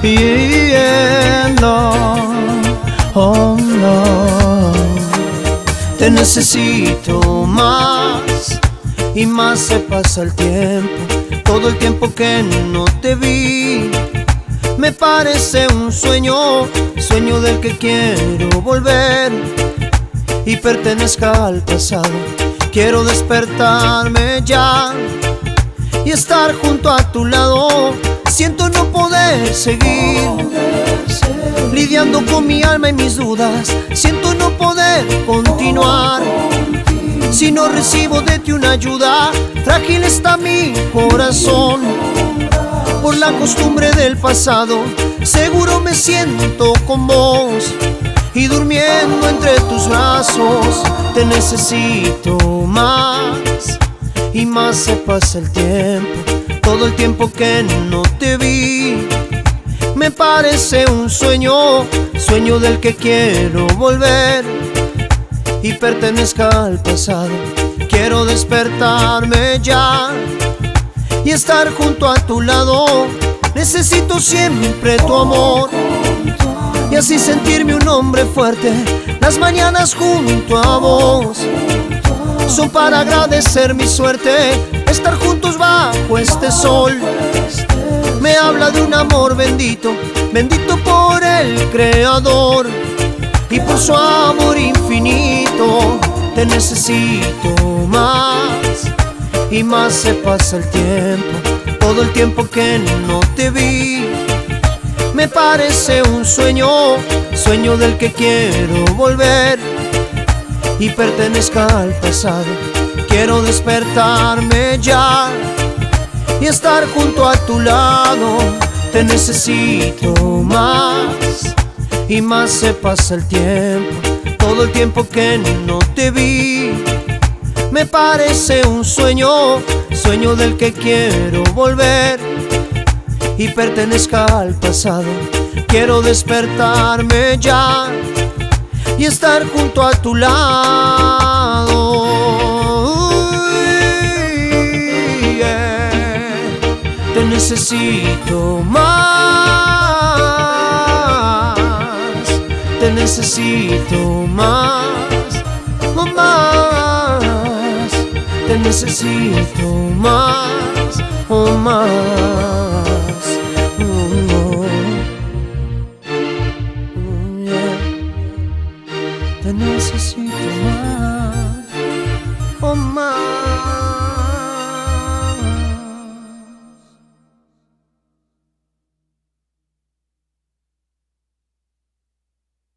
Yeah, no, oh no. Te necesito más y más se pasa el tiempo. Todo el tiempo que no te vi me parece un sueño, sueño del que quiero volver y pertenezca al pasado. Quiero despertarme ya y estar junto a tu lado. Siento no poder seguir lidiando con mi alma y mis dudas. Siento no poder continuar si no recibo de ti una ayuda. Frágil está mi corazón por la costumbre del pasado. Seguro me siento con vos y durmiendo entre tus brazos. Te necesito más y más se pasa el tiempo. Todo el tiempo que no te vi me parece un sueño, sueño del que quiero volver y pertenezca al pasado. Quiero despertarme ya y estar junto a tu lado. Necesito siempre tu amor y así sentirme un hombre fuerte. Las mañanas junto a vos son para agradecer mi suerte. Estar juntos bajo este sol me habla de un amor bendito, bendito por el Creador y por su amor infinito. Te necesito más y más se pasa el tiempo. Todo el tiempo que no te vi me parece un sueño, sueño del que quiero volver y pertenezca al pasado. Quiero despertarme ya y estar junto a tu lado. Te necesito más y más se pasa el tiempo. Todo el tiempo que no te vi me parece un sueño, sueño del que quiero volver y pertenezca al pasado. Quiero despertarme ya y estar junto a tu lado. Te necesito más, te necesito más, oh, más, te necesito más, oh, más, yeah. Te necesito más, oh, más.